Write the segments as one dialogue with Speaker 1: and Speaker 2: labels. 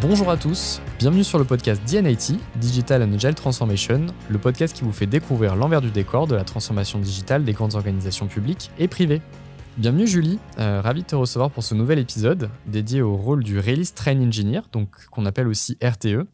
Speaker 1: Bonjour à tous, bienvenue sur le podcast DNIT, Digital and Agile Transformation, le podcast qui vous fait découvrir l'envers du décor de la transformation digitale des grandes organisations publiques et privées. Bienvenue Julie, ravi de te recevoir pour ce nouvel épisode dédié au rôle du Release Train Engineer, donc qu'on appelle aussi RTE.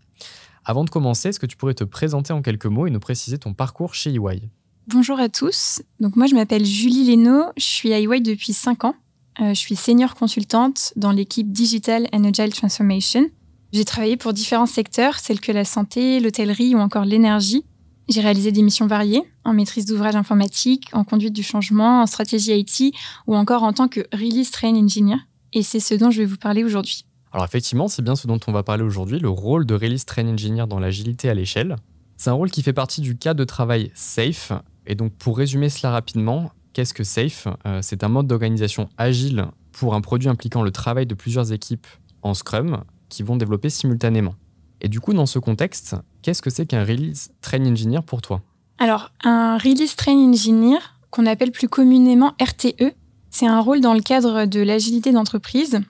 Speaker 1: Avant de commencer, est-ce que tu pourrais te présenter en quelques mots et nous préciser ton parcours chez EY ?
Speaker 2: Bonjour à tous, donc moi je m'appelle Julie Leno, je suis à EY depuis 5 ans. Je suis senior consultante dans l'équipe Digital and Agile Transformation. J'ai travaillé pour différents secteurs, tels que la santé, l'hôtellerie ou encore l'énergie. J'ai réalisé des missions variées, en maîtrise d'ouvrage informatique, en conduite du changement, en stratégie IT ou encore en tant que Release Train Engineer. Et c'est ce dont je vais vous parler aujourd'hui.
Speaker 1: Alors effectivement, c'est bien ce dont on va parler aujourd'hui, le rôle de Release Train Engineer dans l'agilité à l'échelle. C'est un rôle qui fait partie du cadre de travail SAFe. Et donc pour résumer cela rapidement, qu'est-ce que SAFe ? C'est un mode d'organisation agile pour un produit impliquant le travail de plusieurs équipes en Scrum qui vont développer simultanément. Et du coup, dans ce contexte, qu'est-ce que c'est qu'un Release Train Engineer pour toi ?
Speaker 2: Alors, un Release Train Engineer, qu'on appelle plus communément RTE, c'est un rôle dans le cadre de l'agilité d'entreprise.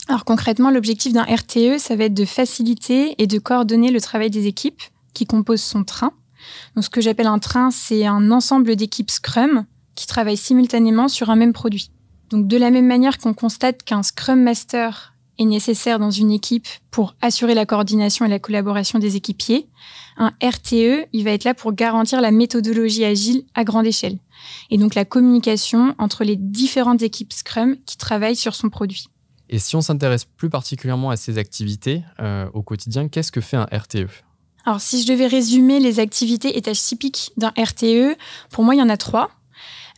Speaker 2: Alors concrètement, l'objectif d'un RTE, ça va être de faciliter et de coordonner le travail des équipes qui composent son train. Donc, ce que j'appelle un train, c'est un ensemble d'équipes Scrum qui travaillent simultanément sur un même produit. Donc, de la même manière qu'on constate qu'un Scrum Master est nécessaire dans une équipe pour assurer la coordination et la collaboration des équipiers, un RTE, il va être là pour garantir la méthodologie agile à grande échelle. Et donc, la communication entre les différentes équipes Scrum qui travaillent sur son produit.
Speaker 1: Et si on s'intéresse plus particulièrement à ces activités au quotidien, qu'est-ce que fait un RTE ?
Speaker 2: Alors, si je devais résumer les activités et tâches typiques d'un RTE, pour moi, il y en a 3.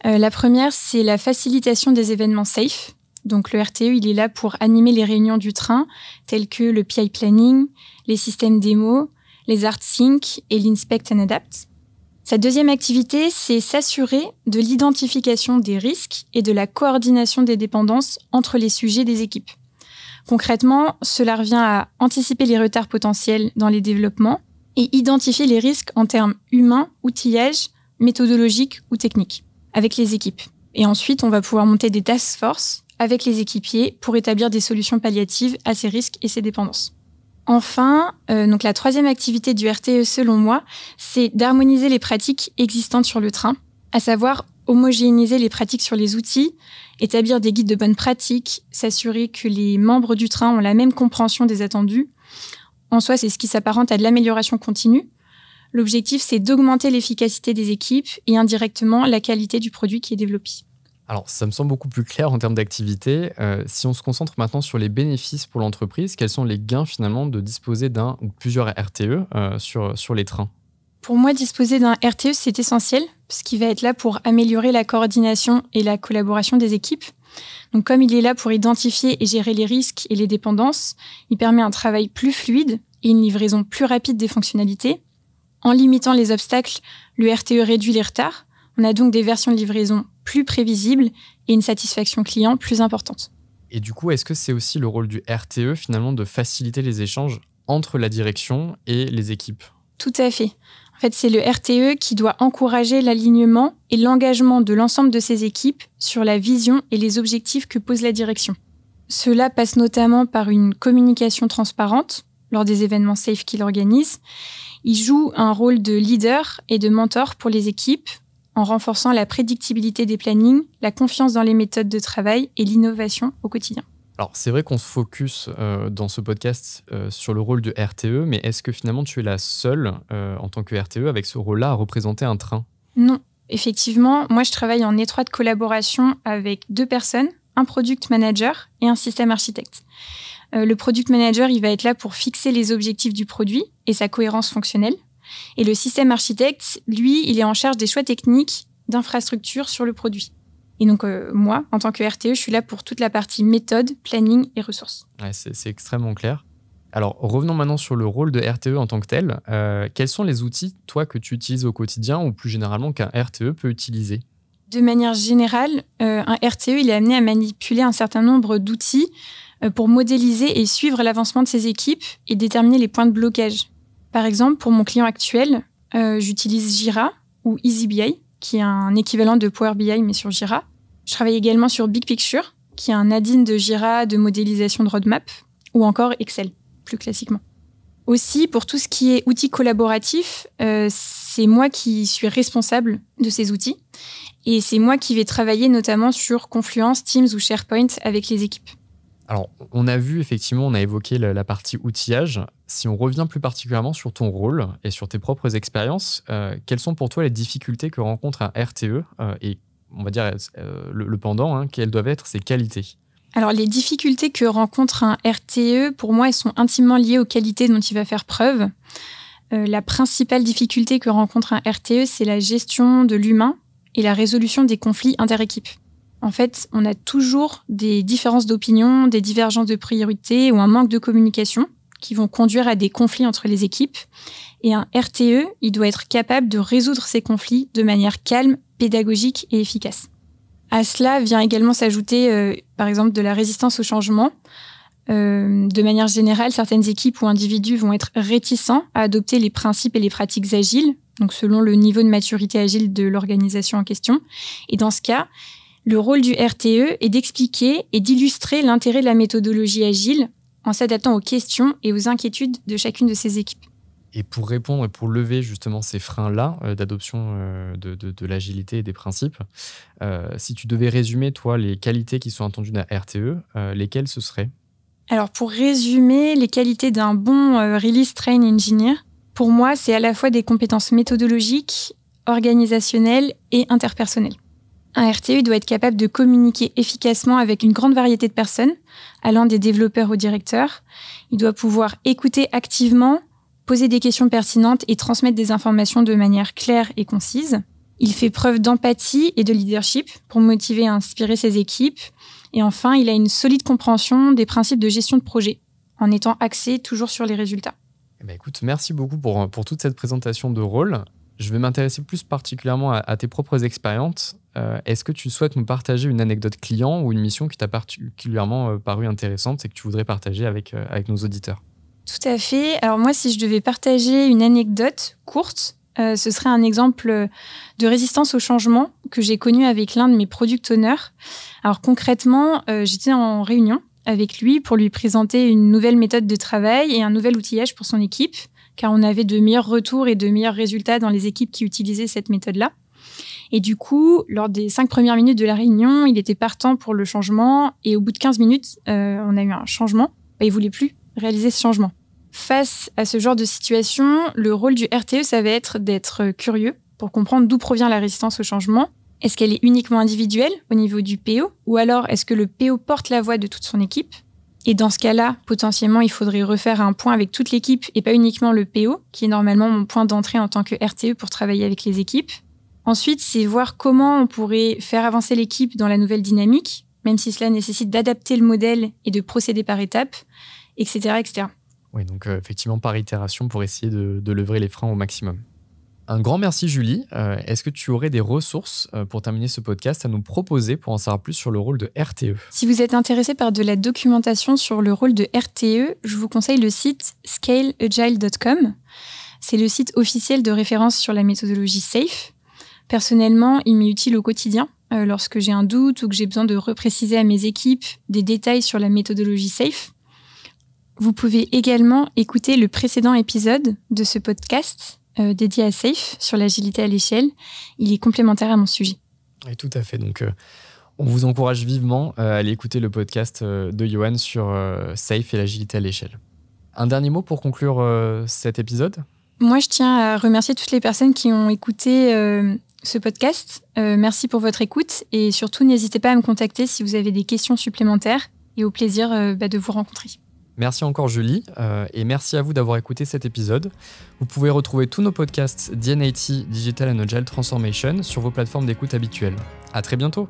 Speaker 2: La première, c'est la facilitation des événements SAFe. Donc, le RTE, il est là pour animer les réunions du train, telles que le PI Planning, les systèmes démo, les Art Sync et l'Inspect and Adapt. Sa deuxième activité, c'est s'assurer de l'identification des risques et de la coordination des dépendances entre les sujets des équipes. Concrètement, cela revient à anticiper les retards potentiels dans les développements et identifier les risques en termes humains, outillage, méthodologiques ou techniques avec les équipes. Et ensuite, on va pouvoir monter des task force avec les équipiers pour établir des solutions palliatives à ces risques et ces dépendances. Enfin, donc la troisième activité du RTE, selon moi, c'est d'harmoniser les pratiques existantes sur le train, à savoir homogénéiser les pratiques sur les outils, établir des guides de bonnes pratiques, s'assurer que les membres du train ont la même compréhension des attendus. En soi, c'est ce qui s'apparente à de l'amélioration continue. L'objectif, c'est d'augmenter l'efficacité des équipes et indirectement la qualité du produit qui est développé.
Speaker 1: Alors, ça me semble beaucoup plus clair en termes d'activité. Si on se concentre maintenant sur les bénéfices pour l'entreprise, quels sont les gains finalement de disposer d'un ou plusieurs RTE sur les trains ?
Speaker 2: Pour moi, disposer d'un RTE, c'est essentiel, parce qu'il va être là pour améliorer la coordination et la collaboration des équipes. Donc, comme il est là pour identifier et gérer les risques et les dépendances, il permet un travail plus fluide et une livraison plus rapide des fonctionnalités. En limitant les obstacles, le RTE réduit les retards. On a donc des versions de livraison plus prévisibles et une satisfaction client plus importante.
Speaker 1: Et du coup, est-ce que c'est aussi le rôle du RTE finalement de faciliter les échanges entre la direction et les équipes ?
Speaker 2: Tout à fait. En fait, c'est le RTE qui doit encourager l'alignement et l'engagement de l'ensemble de ses équipes sur la vision et les objectifs que pose la direction. Cela passe notamment par une communication transparente lors des événements SAFe qu'il organise. Il joue un rôle de leader et de mentor pour les équipes en renforçant la prédictibilité des plannings, la confiance dans les méthodes de travail et l'innovation au quotidien.
Speaker 1: Alors, c'est vrai qu'on se focus dans ce podcast sur le rôle de RTE, mais est-ce que finalement tu es la seule en tant que RTE avec ce rôle-là à représenter un train ?
Speaker 2: Non, effectivement, moi je travaille en étroite collaboration avec 2 personnes, un product manager et un système architecte. Le product manager, il va être là pour fixer les objectifs du produit et sa cohérence fonctionnelle. Et le système architecte, lui, il est en charge des choix techniques d'infrastructure sur le produit. Et donc, moi, en tant que RTE, je suis là pour toute la partie méthode, planning et ressources.
Speaker 1: Ouais, c'est extrêmement clair. Alors, revenons maintenant sur le rôle de RTE en tant que tel. Quels sont les outils, toi, que tu utilises au quotidien ou plus généralement qu'un RTE peut utiliser ?
Speaker 2: De manière générale, un RTE, il est amené à manipuler un certain nombre d'outils pour modéliser et suivre l'avancement de ses équipes et déterminer les points de blocage. Par exemple, pour mon client actuel, j'utilise Jira ou EasyBI, qui est un équivalent de Power BI, mais sur Jira. Je travaille également sur Big Picture, qui est un add-in de Jira de modélisation de roadmap, ou encore Excel. plus classiquement. Aussi, pour tout ce qui est outils collaboratifs, c'est moi qui suis responsable de ces outils. Et c'est moi qui vais travailler notamment sur Confluence, Teams ou SharePoint avec les équipes.
Speaker 1: Alors, on a vu, effectivement, on a évoqué la partie outillage. Si on revient plus particulièrement sur ton rôle et sur tes propres expériences, quelles sont pour toi les difficultés que rencontre un RTE et, on va dire, le pendant, quelles doivent être ses qualités?
Speaker 2: Alors, les difficultés que rencontre un RTE, pour moi, elles sont intimement liées aux qualités dont il va faire preuve. La principale difficulté que rencontre un RTE, c'est la gestion de l'humain et la résolution des conflits interéquipes. En fait, on a toujours des différences d'opinion, des divergences de priorités ou un manque de communication qui vont conduire à des conflits entre les équipes. Et un RTE, il doit être capable de résoudre ces conflits de manière calme, pédagogique et efficace. À cela vient également s'ajouter, par exemple, de la résistance au changement. De manière générale, certaines équipes ou individus vont être réticents à adopter les principes et les pratiques agiles, donc selon le niveau de maturité agile de l'organisation en question. Et dans ce cas, le rôle du RTE est d'expliquer et d'illustrer l'intérêt de la méthodologie agile en s'adaptant aux questions et aux inquiétudes de chacune de ces équipes.
Speaker 1: Et pour répondre et pour lever justement ces freins-là d'adoption de l'agilité et des principes, si tu devais résumer, toi, les qualités qui sont attendues d'un RTE, lesquelles ce seraient?
Speaker 2: Alors, pour résumer les qualités d'un bon Release Train Engineer, pour moi, c'est à la fois des compétences méthodologiques, organisationnelles et interpersonnelles. Un RTE doit être capable de communiquer efficacement avec une grande variété de personnes, allant des développeurs aux directeurs. Il doit pouvoir écouter activement, poser des questions pertinentes et transmettre des informations de manière claire et concise. Il fait preuve d'empathie et de leadership pour motiver et inspirer ses équipes. Et enfin, il a une solide compréhension des principes de gestion de projet, en étant axé toujours sur les résultats.
Speaker 1: Écoute, merci beaucoup pour toute cette présentation de rôle. Je vais m'intéresser plus particulièrement à tes propres expériences. Est-ce que tu souhaites nous partager une anecdote client ou une mission qui t'a particulièrement paru intéressante et que tu voudrais partager avec nos auditeurs?
Speaker 2: Tout à fait. Alors moi, si je devais partager une anecdote courte, ce serait un exemple de résistance au changement que j'ai connu avec l'un de mes product owners. Alors concrètement, j'étais en réunion avec lui pour lui présenter une nouvelle méthode de travail et un nouvel outillage pour son équipe, car on avait de meilleurs retours et de meilleurs résultats dans les équipes qui utilisaient cette méthode-là. Et du coup, lors des 5 premières minutes de la réunion, il était partant pour le changement. Et au bout de 15 minutes, on a eu un changement. Il ne voulait plus réaliser ce changement. Face à ce genre de situation, le rôle du RTE, ça va être d'être curieux pour comprendre d'où provient la résistance au changement. Est-ce qu'elle est uniquement individuelle au niveau du PO? Ou alors, est-ce que le PO porte la voix de toute son équipe? Et dans ce cas-là, potentiellement, il faudrait refaire un point avec toute l'équipe et pas uniquement le PO, qui est normalement mon point d'entrée en tant que RTE pour travailler avec les équipes. Ensuite, c'est voir comment on pourrait faire avancer l'équipe dans la nouvelle dynamique, même si cela nécessite d'adapter le modèle et de procéder par étapes, etc. etc.
Speaker 1: Oui, donc effectivement, par itération pour essayer de lever les freins au maximum. Un grand merci, Julie. Est-ce que tu aurais des ressources pour terminer ce podcast à nous proposer pour en savoir plus sur le rôle de RTE?
Speaker 2: Si vous êtes intéressé par de la documentation sur le rôle de RTE, je vous conseille le site scaleagile.com. C'est le site officiel de référence sur la méthodologie SAFe. Personnellement, il m'est utile au quotidien lorsque j'ai un doute ou que j'ai besoin de repréciser à mes équipes des détails sur la méthodologie SAFe. Vous pouvez également écouter le précédent épisode de ce podcast dédié à SAFe sur l'agilité à l'échelle. Il est complémentaire à mon sujet.
Speaker 1: Oui, tout à fait. Donc, on vous encourage vivement à aller écouter le podcast de Johan sur SAFe et l'agilité à l'échelle. Un dernier mot pour conclure cet épisode?
Speaker 2: Moi, je tiens à remercier toutes les personnes qui ont écouté ce podcast. Merci pour votre écoute et surtout, n'hésitez pas à me contacter si vous avez des questions supplémentaires et au plaisir de vous rencontrer.
Speaker 1: Merci encore Julie et merci à vous d'avoir écouté cet épisode. Vous pouvez retrouver tous nos podcasts DNAT Digital and Agile Transformation sur vos plateformes d'écoute habituelles. À très bientôt.